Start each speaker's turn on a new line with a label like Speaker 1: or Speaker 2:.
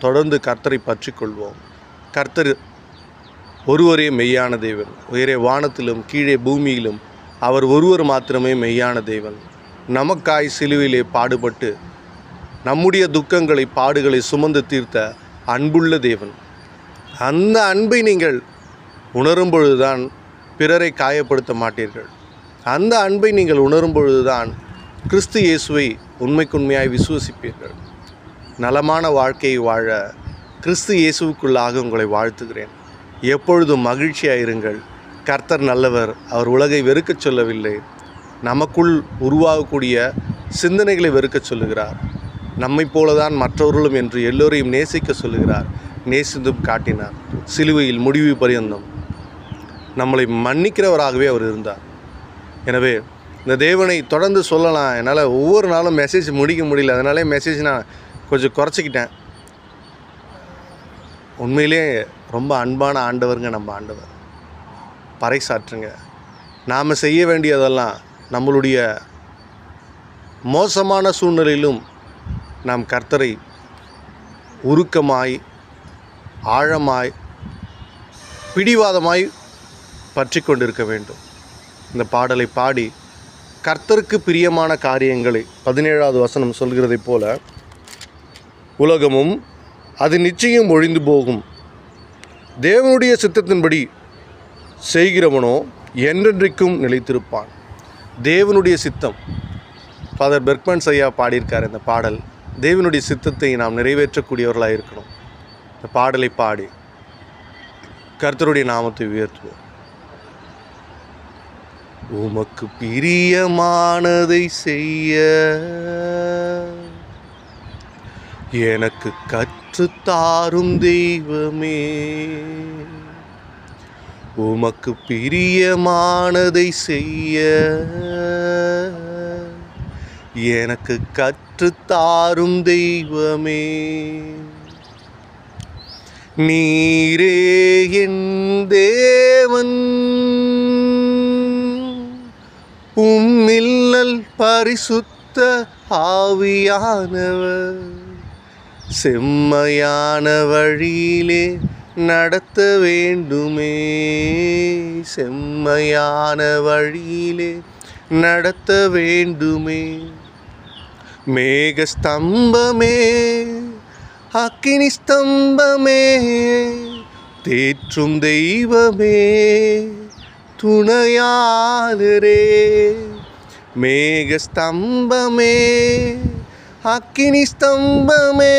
Speaker 1: தொடர்ந்து கர்த்தரை பற்றி கொள்வோம். கர்த்தர் ஒருவரே மெய்யான தேவன். உயரே வானத்திலும் கீழே பூமியிலும் அவர் ஒருவர் மாத்திரமே மெய்யான தேவன். நமக்காய் சிலுவையிலே பாடுபட்டு நம்முடைய துக்கங்களை பாடுகளை சுமந்து தீர்த்த அன்புள்ள தேவன். அந்த அன்பை நீங்கள் உணரும் பொழுதுதான் பிறரை காயப்படுத்த மாட்டீர்கள். அந்த அன்பை நீங்கள் உணரும் பொழுதுதான் கிறிஸ்து இயேசுவை உண்மைக்குண்மையாய் விசுவசிப்பீர்கள். நலமான வாழ்க்கையை வாழ கிறிஸ்து இயேசுவுக்குள்ளாக உங்களை வாழ்த்துகிறேன். எப்பொழுதும் மகிழ்ச்சியாயிருங்கள். கர்த்தர் நல்லவர். அவர் உலகை வெறுக்கச் சொல்லவில்லை. நமக்குள் உருவாகக்கூடிய சிந்தனைகளை வெறுக்கச் சொல்லுகிறார். நம்மை போலதான் மற்றவர்களும் என்று எல்லோரையும் நேசிக்க சொல்லுகிறார். நேசித்தும் காட்டினார். சிலுவையில் முடிவு பரியந்தம் நம்மளை மன்னிக்கிறவராகவே அவர் இருந்தார். எனவே இந்த தேவனை தொடர்ந்து சொல்லலாம். என்னால் ஒவ்வொரு நாளும் மெசேஜ் முடிக்க முடியல. அதனாலே மெசேஜ் நான் கொஞ்சம் குறைச்சிக்கிட்டேன். உண்மையிலே ரொம்ப அன்பான ஆண்டவருங்க நம்ம ஆண்டவர். பறைசாற்றுங்க. நாம் செய்ய வேண்டியதெல்லாம் நம்மளுடைய மோசமான சூழ்நிலையிலும் நாம் கர்த்தரை உருக்கமாய் ஆழமாய் பிடிவாதமாய் பற்றி கொண்டிருக்க வேண்டும். இந்த பாடலை பாடி கர்த்தருக்கு பிரியமான காரியங்களை 17வது வசனம் சொல்கிறதைப் போல உலகமும் அது நிச்சயம் ஒழிந்து போகும், தேவனுடைய சித்தத்தின்படி செய்கிறவனோ என்றென்றைக்கும் நிலைத்திருப்பான். தேவனுடைய சித்தம். ஃபாதர் பெர்க்மன்ஸ் ஐயா பாடியிருக்கார் இந்த பாடல். தேவனுடைய சித்தத்தை நாம் நிறைவேற்றக்கூடியவர்களாக இருக்கணும். இந்த பாடலை பாடி கர்த்தருடைய நாமத்தை உயர்த்துவோம். உமக்கு பிரியமானதை செய்ய எனக்கு கற்றுத்தாரும் தெய்வமே. உமக்கு பிரியமானதை செய்ய எனக்கு கற்றுத்தாரும் தெய்வமே. நீரே என் தேவன், உம்மில்லல் பரிசுத்த ஆவியானவர் செம்மையான வழியிலே நடத்த வேண்டுமே. செம்மையான வழியிலே நடத்த வேண்டுமே. மேக ஸ்தம்பமே, அக்கினி ஸ்தம்பமே, தேற்றும் தெய்வமே, துணையாளரே. மேக ஸ்தம்பமே, அக்கினி ஸ்தம்பமே,